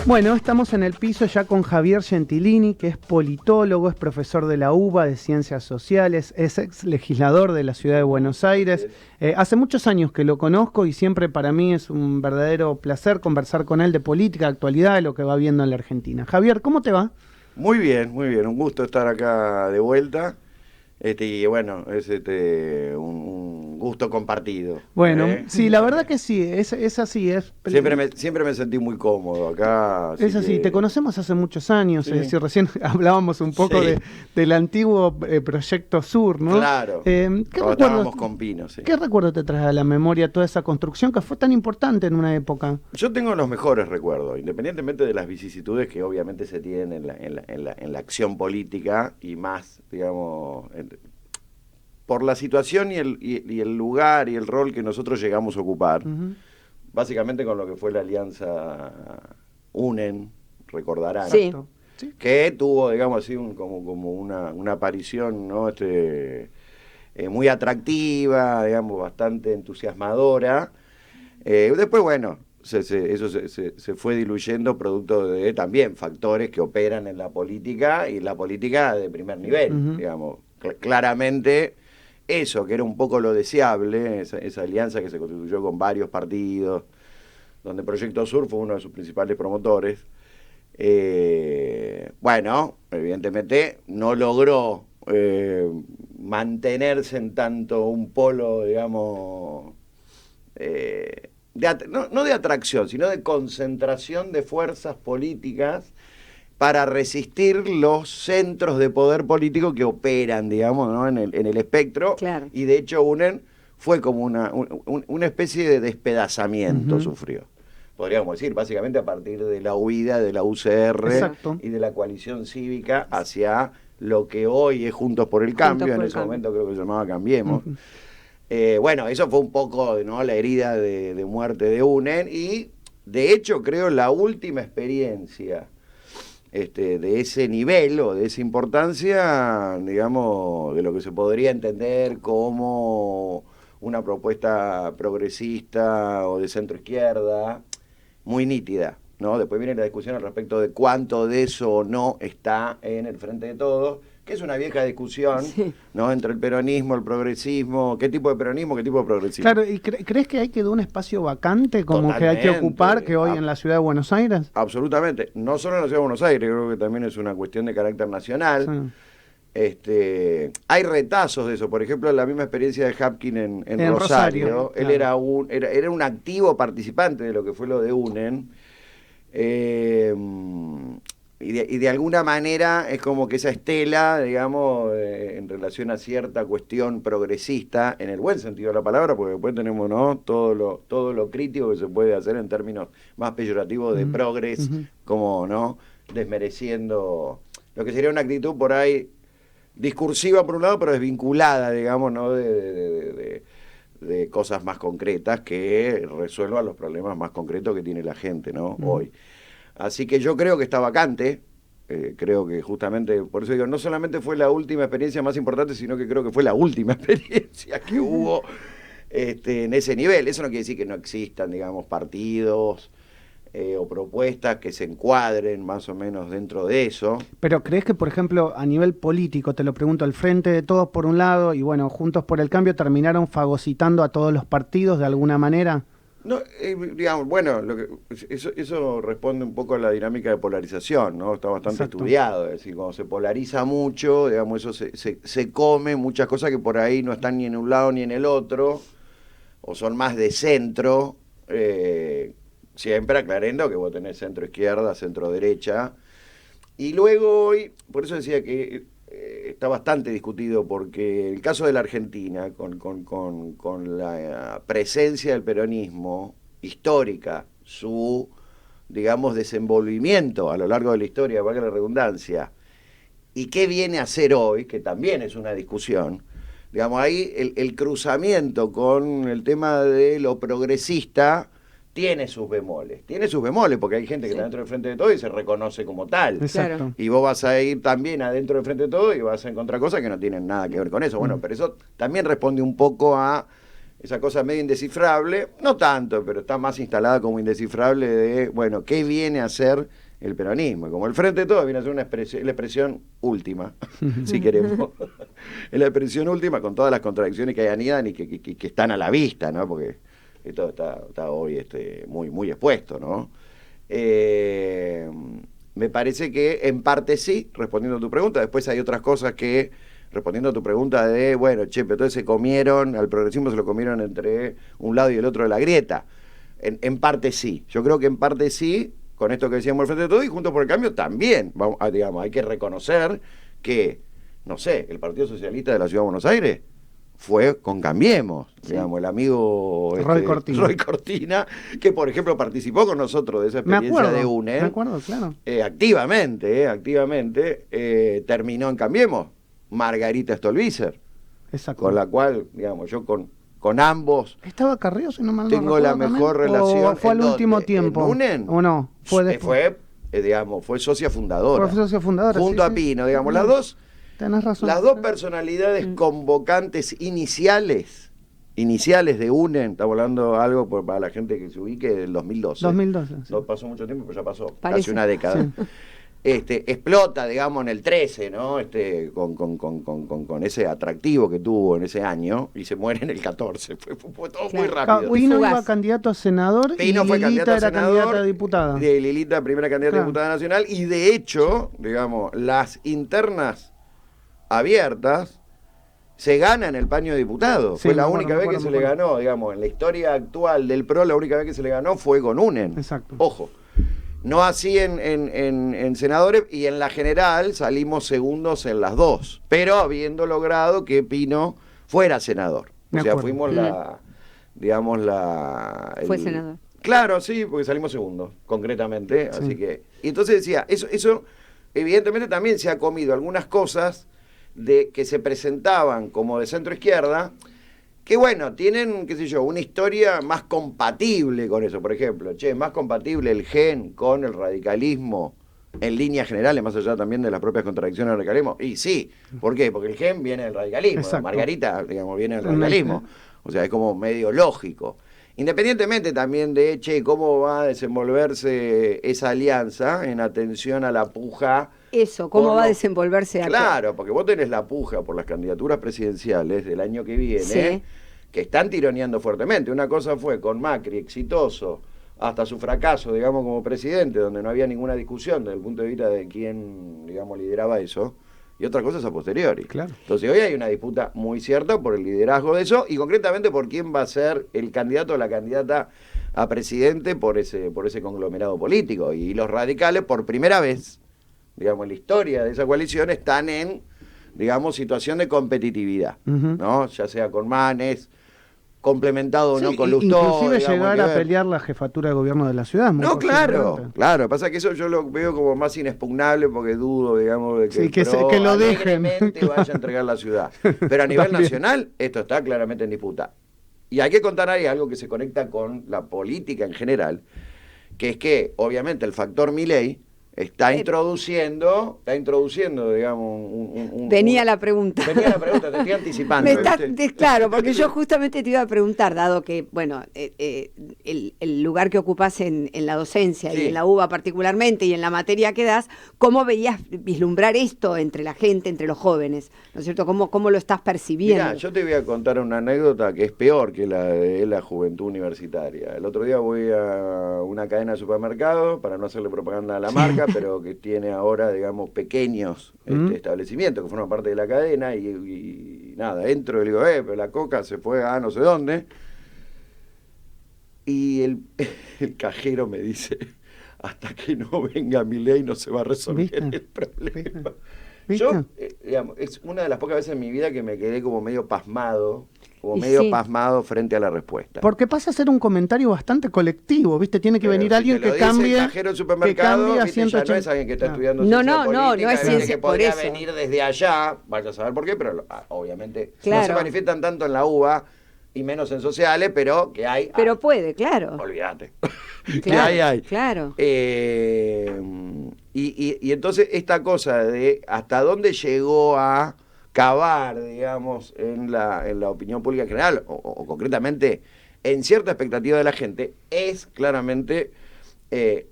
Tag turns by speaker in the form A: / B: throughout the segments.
A: Bueno, estamos en el piso ya con Javier Gentilini, que es politólogo, es profesor de la UBA de Ciencias Sociales, es ex legislador de la Ciudad de Buenos Aires. Hace muchos años que lo conozco y siempre para mí es un verdadero placer conversar con él de política, de actualidad, de lo que va viendo en la Argentina. Javier, ¿cómo te va?
B: Muy bien, un gusto estar acá de vuelta. Y bueno, es un gusto compartido.
A: Bueno, sí, la verdad que sí, es así.
B: Siempre me sentí muy cómodo acá.
A: Es así, te conocemos hace muchos años,
B: Sí.
A: es decir, recién hablábamos un poco
B: Sí.
A: del antiguo Proyecto Sur, ¿no?
B: Claro, estábamos con Pino, sí.
A: ¿Qué recuerdo te trae a la memoria toda esa construcción que fue tan importante en una época?
B: Yo tengo los mejores recuerdos, independientemente de las vicisitudes que obviamente se tienen en la acción política y más, digamos, por la situación y el lugar y el rol que nosotros llegamos a ocupar.
A: Uh-huh.
B: Básicamente con lo que fue la alianza UNEN, recordarán.
C: Sí.
A: Sí.
B: Que tuvo, digamos así, como una aparición, ¿no? Muy atractiva, digamos, bastante entusiasmadora. Después, bueno, eso se fue diluyendo producto de también factores que operan en la política y la política de primer nivel,
A: Uh-huh.
B: digamos. Claramente eso, que era un poco lo deseable, esa alianza que se constituyó con varios partidos, donde Proyecto Sur fue uno de sus principales promotores. Bueno, evidentemente no logró mantenerse en tanto un polo, digamos, no de atracción, sino de concentración de fuerzas políticas para resistir los centros de poder político que operan, digamos, ¿no? en el espectro.
C: Claro.
B: Y de hecho UNEN fue como una especie de despedazamiento.
A: Uh-huh.
B: Sufrió. Podríamos decir, básicamente a partir de la huida de la UCR.
A: Exacto.
B: Y de la coalición cívica hacia lo que hoy es Juntos por el Cambio, en ese momento creo que se llamaba Cambiemos.
A: Uh-huh.
B: Bueno, eso fue un poco, ¿no?, la herida de muerte de UNEN y de hecho creo la última experiencia de ese nivel o de esa importancia, digamos, de lo que se podría entender como una propuesta progresista o de centro izquierda, muy nítida, ¿no? Después viene la discusión al respecto de cuánto de eso o no está en el Frente de Todos, que es una vieja discusión,
C: Sí.
B: ¿no?, entre el peronismo, el progresismo, qué tipo de peronismo, qué tipo de progresismo.
A: Claro, ¿y crees que ahí quedó un espacio vacante como que hay que
B: Totalmente.
A: ocupar que hoy en la Ciudad de Buenos Aires?
B: Absolutamente, no solo en la Ciudad de Buenos Aires, creo que también es una cuestión de carácter nacional.
A: Sí.
B: Hay retazos de eso, por ejemplo, la misma experiencia de Hapkin en Rosario. Él
A: claro.
B: era un activo participante de lo que fue lo de UNEN. Y de alguna manera es como que esa estela, digamos, en relación a cierta cuestión progresista, en el buen sentido de la palabra, porque después tenemos, ¿no?, todo lo crítico que se puede hacer en términos más peyorativos de
A: Uh-huh.
B: progres,
A: Uh-huh.
B: como, ¿no?, desmereciendo lo que sería una actitud por ahí discursiva por un lado, pero desvinculada, digamos, ¿no?, de cosas más concretas que resuelvan los problemas más concretos que tiene la gente, ¿no?,
A: Uh-huh.
B: hoy. Así que yo creo que está vacante, creo que justamente, por eso digo, no solamente fue la última experiencia más importante, sino que creo que fue la última experiencia que hubo en ese nivel. Eso no quiere decir que no existan, digamos, partidos o propuestas que se encuadren más o menos dentro de eso.
A: Pero ¿crees que, por ejemplo, a nivel político, te lo pregunto, el Frente de Todos por un lado y, bueno, Juntos por el Cambio terminaron fagocitando a todos los partidos de alguna manera?
B: No, digamos, bueno, eso responde un poco a la dinámica de polarización, ¿no? Está bastante
A: Exacto.
B: estudiado, es decir, cuando se polariza mucho, digamos, eso se come muchas cosas que por ahí no están ni en un lado ni en el otro, o son más de centro, siempre aclarando que vos tenés centro-izquierda, centro-derecha, y luego hoy, por eso decía que está bastante discutido, porque el caso de la Argentina, con la presencia del peronismo histórica, su, digamos, desenvolvimiento a lo largo de la historia, valga la redundancia, y qué viene a hacer hoy, que también es una discusión, digamos, ahí el cruzamiento con el tema de lo progresista tiene sus bemoles, porque hay gente que está dentro del Frente de Todo y se reconoce como tal.
A: Exacto.
C: Claro.
B: Y vos vas a ir también adentro del Frente de Todo y vas a encontrar cosas que no tienen nada que ver con eso. Bueno, pero eso también responde un poco a esa cosa medio indescifrable, no tanto, pero está más instalada como indescifrable de, bueno, ¿qué viene a ser el peronismo? Como el Frente de Todos viene a ser la expresión última, si queremos. Es la expresión última con todas las contradicciones que hay anidan y que están a la vista, ¿no? Porque esto está hoy muy, muy expuesto, ¿no? Me parece que en parte sí, respondiendo a tu pregunta. Después hay otras cosas que, respondiendo a tu pregunta de, bueno, pero entonces se comieron, al progresismo se lo comieron entre un lado y el otro de la grieta. En parte sí, yo creo que en parte sí, con esto que decíamos al Frente de Todo y Juntos por el Cambio también, digamos, hay que reconocer que, no sé, el Partido Socialista de la Ciudad de Buenos Aires fue con Cambiemos, digamos, el amigo
A: Roy
B: Cortina, que por ejemplo participó con nosotros de esa experiencia de UNE.
A: Me acuerdo, claro.
B: Activamente, terminó en Cambiemos, Margarita Stolbizer.
A: Exacto.
B: Con la cual, digamos, yo con ambos...
A: ¿Estaba Carrillo, si no mal no
B: tengo la mejor
A: también?
B: relación.
A: ¿O fue al último tiempo?
B: ¿En UNEN?
A: ¿O no?
B: Fue socia fundadora.
A: Fue socia fundadora,
B: junto a Pino, digamos, las dos...
A: Tenés razón.
B: Las dos personalidades convocantes iniciales de UNEN, estamos hablando algo para la gente que se ubique, del 2012.
A: 2012. Sí.
B: No pasó mucho tiempo, pero ya pasó,
C: Parece.
B: casi una década. Sí. Explota, digamos, en el 13, ¿no? Con ese atractivo que tuvo en ese año, y se muere en el 14. Fue todo muy rápido.
A: Pino iba candidato a senador
B: Pino
A: y
B: fue
A: Lilita era
B: senador,
A: candidata a diputada.
B: Lilita, primera candidata a diputada nacional, y de hecho, digamos, las internas abiertas se gana en el paño de diputado. Fue la única vez que se le ganó, digamos, en la historia actual del PRO, la única vez que se le ganó fue con UNEN.
A: Exacto.
B: Ojo. No así en senadores, y en la general salimos segundos en las dos, pero habiendo logrado que Pino fuera senador. O sea, fuimos
C: Fue senador.
B: Claro, sí, porque salimos segundos, concretamente. Sí. Así que. Y entonces decía, eso evidentemente también se ha comido algunas cosas que se presentaban como de centro izquierda, que bueno, tienen, qué sé yo, una historia más compatible con eso. Por ejemplo, más compatible el GEN con el radicalismo en líneas generales, más allá también de las propias contradicciones del radicalismo. Y sí, ¿por qué? Porque el GEN viene del radicalismo, Margarita, digamos, viene del radicalismo. O sea, es como medio lógico. Independientemente también de, cómo va a desenvolverse esa alianza en atención a la puja.
C: Eso, ¿cómo va a desenvolverse acá?
B: Claro, porque vos tenés la puja por las candidaturas presidenciales del año que viene,
C: sí,
B: que están tironeando fuertemente. Una cosa fue con Macri, exitoso, hasta su fracaso, digamos, como presidente, donde no había ninguna discusión desde el punto de vista de quién, digamos, lideraba eso. Y otra cosa es a posteriori.
A: Claro.
B: Entonces hoy hay una disputa muy cierta por el liderazgo de eso y concretamente por quién va a ser el candidato o la candidata a presidente por ese conglomerado político. Y los radicales, por primera vez, digamos, en la historia de esa coalición, están en, digamos, situación de competitividad, ¿no? Ya sea con Manes, complementado o no con Lustó.
A: Inclusive llegar a pelear la jefatura de gobierno de la ciudad.
B: No, claro. Pasa que eso yo lo veo como más inexpugnable porque dudo, digamos, de que,
A: que lo dejen.
B: vaya a entregar la ciudad. Pero a nivel nacional, esto está claramente en disputa. Y hay que contar ahí algo que se conecta con la política en general, que es que, obviamente, el factor Milei está introduciendo, digamos,
C: Venía la pregunta, te
B: estoy anticipando.
C: Claro, porque yo justamente te iba a preguntar, dado que, bueno, el lugar que ocupás en la docencia, sí, y en la UBA particularmente, y en la materia que das, ¿cómo veías vislumbrar esto entre la gente, entre los jóvenes? ¿No es cierto? ¿Cómo lo estás percibiendo?
B: Mirá, yo te voy a contar una anécdota que es peor que la de la juventud universitaria. El otro día voy a una cadena de supermercados, para no hacerle propaganda a la marca, pero que tiene ahora, digamos, pequeños establecimientos que forman parte de la cadena y nada, entro y le digo, pero la coca se fue a no sé dónde. Y el cajero me dice, hasta que no venga Milei no se va a resolver el problema. ¿Viste? Yo, digamos, es una de las pocas veces en mi vida que me quedé como medio pasmado, pasmado frente a la respuesta.
A: Porque pasa a ser un comentario bastante colectivo, ¿viste? Tiene que venir alguien que cambie.
B: El cajero del supermercado,
A: que
B: ¿viste? Ya no es alguien que está estudiando
C: ciencia política,
B: no
C: es ciencia,
B: que podría venir desde allá, vaya a saber por qué, pero obviamente no se manifiestan tanto en la UBA y menos en sociales, pero que hay.
C: Pero puede, claro.
B: Olvídate.
C: Claro,
B: que hay.
C: Claro.
B: Y entonces esta cosa de hasta dónde llegó a cavar, digamos, en la opinión pública en general, o concretamente en cierta expectativa de la gente, es claramente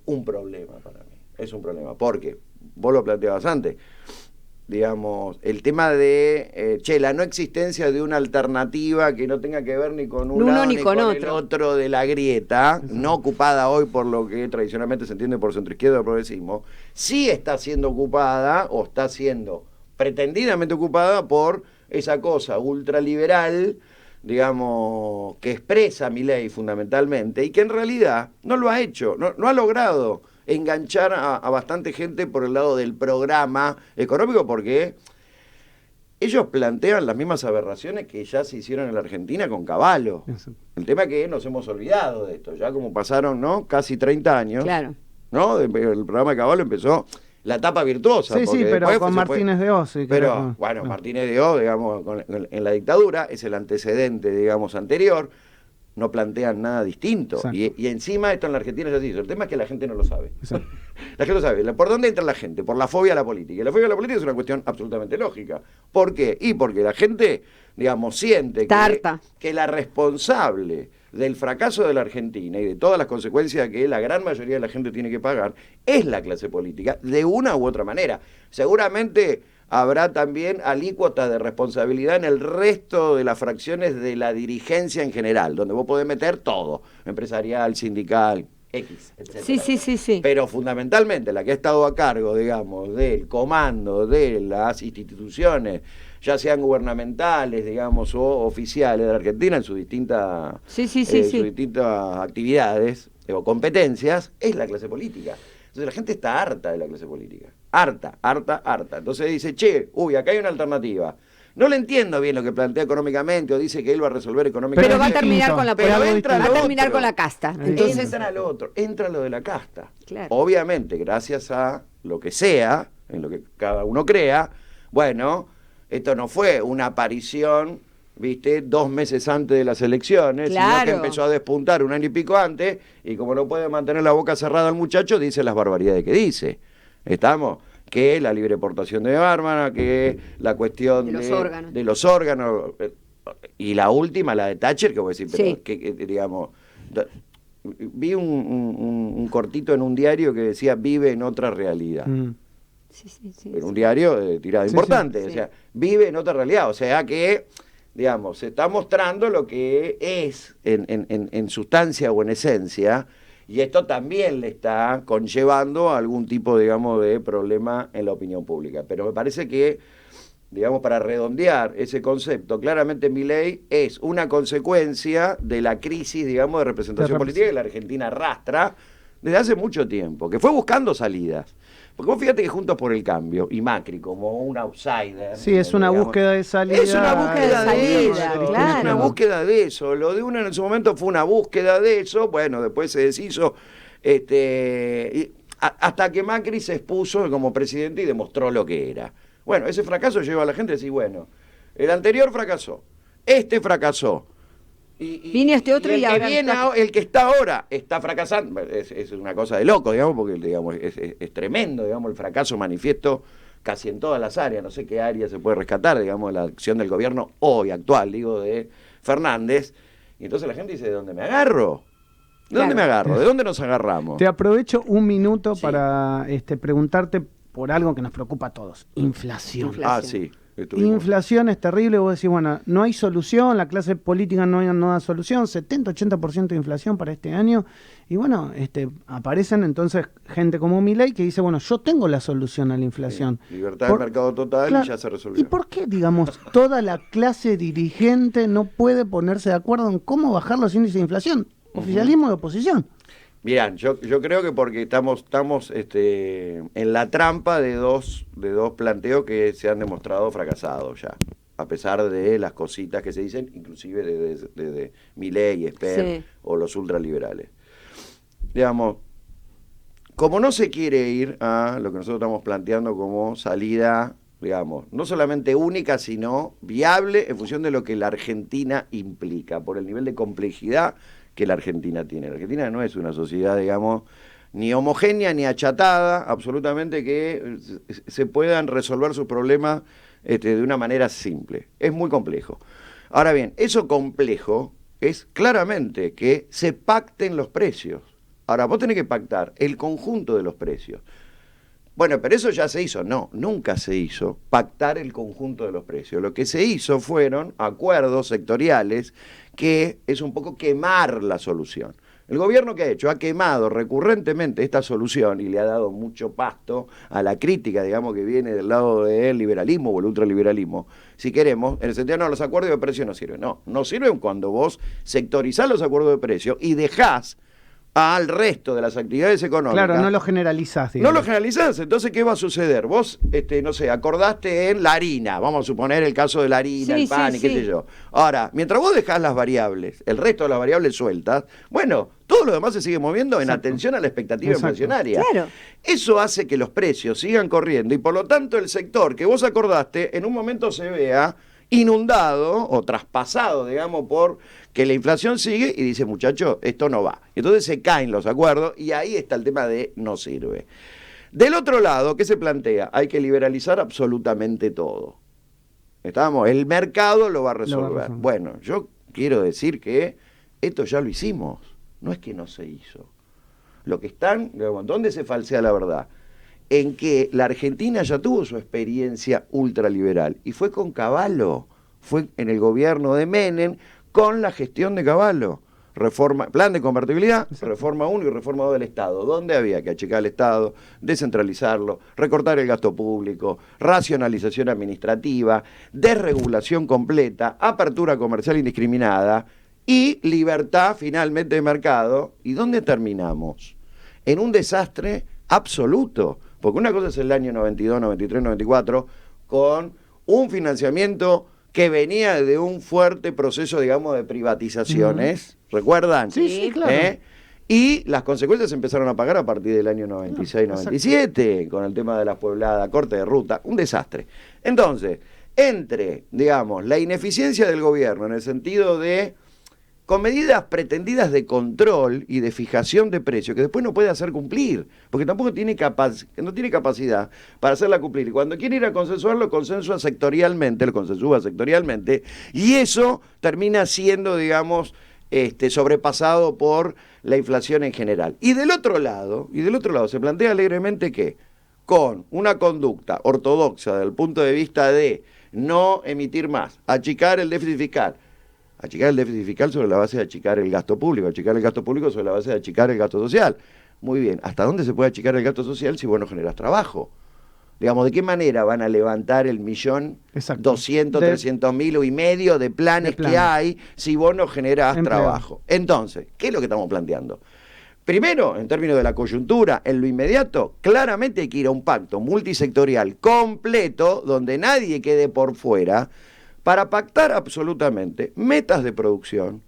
B: un problema para mí. Es un problema, porque vos lo planteabas antes, digamos, el tema de la no existencia de una alternativa que no tenga que ver ni con un lado ni con el otro de la grieta, no ocupada hoy por lo que tradicionalmente se entiende por centroizquierda o progresismo, sí está siendo ocupada o está siendo pretendidamente ocupada por esa cosa ultraliberal, digamos, que expresa Milei fundamentalmente y que en realidad no lo ha hecho, no ha logrado enganchar a bastante gente por el lado del programa económico, porque ellos plantean las mismas aberraciones que ya se hicieron en la Argentina con Cavallo. El tema es que nos hemos olvidado de esto, ya como pasaron, ¿no?, casi 30 años,
C: claro,
B: ¿no? El programa de Cavallo empezó la etapa virtuosa.
A: Sí, pero con Martínez de Oz. Sí,
B: pero, bueno, Martínez de Oz, digamos, en la dictadura, es el antecedente, digamos, anterior. No plantean nada distinto. Y encima esto en la Argentina ya se hizo. El tema es que la gente no lo sabe. Exacto. La gente no sabe. ¿Por dónde entra la gente? Por la fobia a la política. Y la fobia a la política es una cuestión absolutamente lógica. ¿Por qué? Y porque la gente, digamos, siente que la responsable del fracaso de la Argentina y de todas las consecuencias que la gran mayoría de la gente tiene que pagar es la clase política, de una u otra manera. Seguramente habrá también alícuotas de responsabilidad en el resto de las fracciones de la dirigencia en general, donde vos podés meter todo, empresarial, sindical, X, etc.
C: Sí.
B: Pero fundamentalmente la que ha estado a cargo, digamos, del comando de las instituciones, ya sean gubernamentales, digamos, o oficiales de la Argentina en sus distintas distintas actividades o competencias, es la clase política. Entonces la gente está harta de la clase política. Harta. Entonces dice, acá hay una alternativa. No le entiendo bien lo que plantea económicamente o dice que él va a resolver económicamente.
C: Pero va a terminar con la política. Va a terminar con la casta.
B: Entonces entra lo de la casta. Claro. Obviamente, gracias a lo que sea, en lo que cada uno crea, bueno, esto no fue una aparición, ¿viste?, 2 meses antes de las elecciones,
C: claro,
B: sino que empezó a despuntar 1 año y pico antes, y como no puede mantener la boca cerrada el muchacho, dice las barbaridades que dice. ¿Estamos? Que la libre portación de armas, que la cuestión de los órganos, y la última, la de Thatcher, que voy a decir, pero que digamos, vi un cortito en un diario que decía vive en otra realidad. En un diario de tirada importante, o sea, vive en otra realidad, o sea que, digamos, se está mostrando lo que es en sustancia o en esencia, y esto también le está conllevando a algún tipo, digamos, de problema en la opinión pública. Pero me parece que, digamos, para redondear ese concepto, claramente Milei es una consecuencia de la crisis, digamos, de representación política que la Argentina arrastra desde hace mucho tiempo, que fue buscando salidas. Porque vos fíjate que Juntos por el Cambio y Macri como un outsider.
A: Sí, es una búsqueda de salida. Es una
C: búsqueda de salida, claro.
B: Es una búsqueda de eso. Lo de uno en su momento fue una búsqueda de eso. Bueno, después se deshizo. Hasta que Macri se expuso como presidente y demostró lo que era. Bueno, ese fracaso lleva a la gente a decir, bueno, el anterior fracasó, este fracasó.
C: Viene este otro y ahora
B: el que está ahora está fracasando. Es una cosa de loco, digamos, porque digamos, es tremendo, digamos, el fracaso manifiesto casi en todas las áreas. No sé qué área se puede rescatar, digamos, la acción del gobierno hoy actual, digo, de Fernández. Y entonces la gente dice, ¿de dónde me agarro? ¿De dónde me agarro? ¿De dónde nos agarramos?
A: Te aprovecho un minuto para preguntarte por algo que nos preocupa a todos. Inflación.
B: Sí.
A: Inflación es terrible, vos decís, bueno, no hay solución, la clase política no da solución, 70-80% de inflación para este año, y bueno, aparecen entonces gente como Milei que dice, bueno, yo tengo la solución a la inflación.
B: Libertad de mercado total, claro, y ya se resolvió.
A: ¿Y por qué, digamos, toda la clase dirigente no puede ponerse de acuerdo en cómo bajar los índices de inflación? Oficialismo y oposición.
B: Bien, yo creo que porque estamos en la trampa de dos planteos que se han demostrado fracasados ya, a pesar de las cositas que se dicen, inclusive desde Milei, Esper o los ultraliberales. Digamos, como no se quiere ir a lo que nosotros estamos planteando como salida, digamos, no solamente única, sino viable en función de lo que la Argentina implica, por el nivel de complejidad que la Argentina tiene. La Argentina no es una sociedad, digamos, ni homogénea ni achatada, absolutamente, que se puedan resolver sus problemas de una manera simple. Es muy complejo. Ahora bien, eso complejo es claramente que se pacten los precios. Ahora, vos tenés que pactar el conjunto de los precios. Bueno, pero eso ya se hizo. No, nunca se hizo pactar el conjunto de los precios. Lo que se hizo fueron acuerdos sectoriales, que es un poco quemar la solución. El gobierno, ¿qué ha hecho? Ha quemado recurrentemente esta solución y le ha dado mucho pasto a la crítica, digamos, que viene del lado del liberalismo o el ultraliberalismo, si queremos, en el sentido, no, los acuerdos de precio no sirven. No, no sirven cuando vos sectorizás los acuerdos de precio y dejás al resto de las actividades económicas.
A: Claro, no lo generalizás.
B: No lo generalizás, entonces ¿qué va a suceder? Vos, no sé, acordaste en la harina, vamos a suponer el caso de la harina, el pan y qué sé yo. Ahora, mientras vos dejás las variables, el resto de las variables sueltas, bueno, todo lo demás se sigue moviendo en atención a la expectativa inflacionaria.
C: Claro.
B: Eso hace que los precios sigan corriendo y por lo tanto el sector que vos acordaste en un momento se vea inundado o traspasado, digamos, por que la inflación sigue y dice, muchacho, esto no va. Entonces se caen los acuerdos y ahí está el tema de no sirve. Del otro lado, ¿qué se plantea? Hay que liberalizar absolutamente todo. ¿Estamos? El mercado lo va a resolver. Bueno, yo quiero decir que esto ya lo hicimos. No es que no se hizo. Lo que están, ¿dónde se falsea la verdad? En que la Argentina ya tuvo su experiencia ultraliberal y fue con Cavallo, fue en el gobierno de Menem con la gestión de Cavallo. Reforma, plan de convertibilidad, reforma 1 y reforma 2 del Estado, donde había que achicar el Estado, descentralizarlo, recortar el gasto público, racionalización administrativa, desregulación completa, apertura comercial indiscriminada y libertad finalmente de mercado. ¿Y dónde terminamos? En un desastre absoluto. Porque una cosa es el año 92, 93, 94, con un financiamiento que venía de un fuerte proceso, digamos, de privatizaciones. ¿Recuerdan?
A: Sí, claro.
B: Y las consecuencias se empezaron a pagar a partir del año 96, 97, con el tema de la pueblada, corte de ruta, un desastre. Entonces, entre, digamos, la ineficiencia del gobierno en el sentido de con medidas pretendidas de control y de fijación de precios que después no puede hacer cumplir, porque tampoco no tiene capacidad para hacerla cumplir. Y cuando quiere ir a consensuarlo, lo consensúa sectorialmente, y eso termina siendo, digamos, sobrepasado por la inflación en general. Y del otro lado se plantea alegremente que con una conducta ortodoxa desde el punto de vista de no emitir más, achicar el déficit fiscal sobre la base de achicar el gasto público, sobre la base de achicar el gasto social. Muy bien, ¿hasta dónde se puede achicar el gasto social si vos no generás trabajo? Digamos, ¿de qué manera van a levantar el 1.200.000, 300.000 y medio de planes que hay si vos no generás trabajo? Entonces, ¿qué es lo que estamos planteando? Primero, en términos de la coyuntura, en lo inmediato, claramente hay que ir a un pacto multisectorial completo, donde nadie quede por fuera, para pactar absolutamente metas de producción,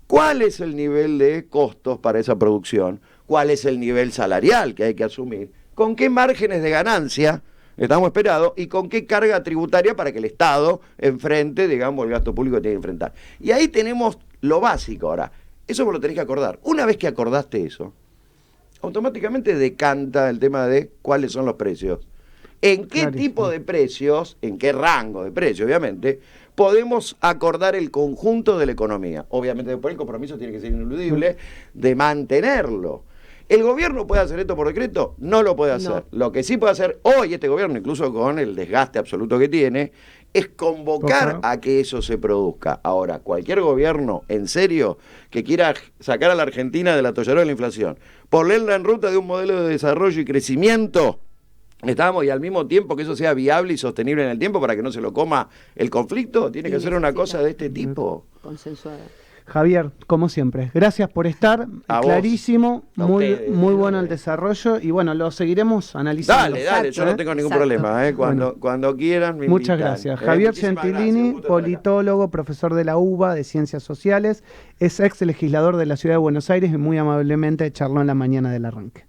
B: cuál es el nivel de costos para esa producción, cuál es el nivel salarial que hay que asumir, con qué márgenes de ganancia estamos esperados y con qué carga tributaria para que el Estado enfrente, digamos, el gasto público que tiene que enfrentar. Y ahí tenemos lo básico. Ahora, eso vos lo tenés que acordar. Una vez que acordaste eso, automáticamente decanta el tema de cuáles son los precios. ¿En qué tipo de precios, en qué rango de precios, obviamente, podemos acordar el conjunto de la economía? Obviamente después el compromiso tiene que ser ineludible de mantenerlo. ¿El gobierno puede hacer esto por decreto? No lo puede hacer. No. Lo que sí puede hacer hoy este gobierno, incluso con el desgaste absoluto que tiene, es convocar a que eso se produzca. Ahora, cualquier gobierno, en serio, que quiera sacar a la Argentina del atolladero de la inflación, ponerla en ruta de un modelo de desarrollo y crecimiento, y al mismo tiempo que eso sea viable y sostenible en el tiempo para que no se lo coma el conflicto, tiene que ser una cosa de este tipo.
C: Consensuada.
A: Javier, como siempre, gracias por estar, clarísimo, muy bueno el desarrollo y bueno, lo seguiremos analizando.
B: Dale, yo no tengo ningún problema, cuando quieran me
A: muchas
B: invitan.
A: Gracias. Javier Gentilini, politólogo, profesor de la UBA de Ciencias Sociales, es ex legislador de la Ciudad de Buenos Aires y muy amablemente charló en la mañana del arranque.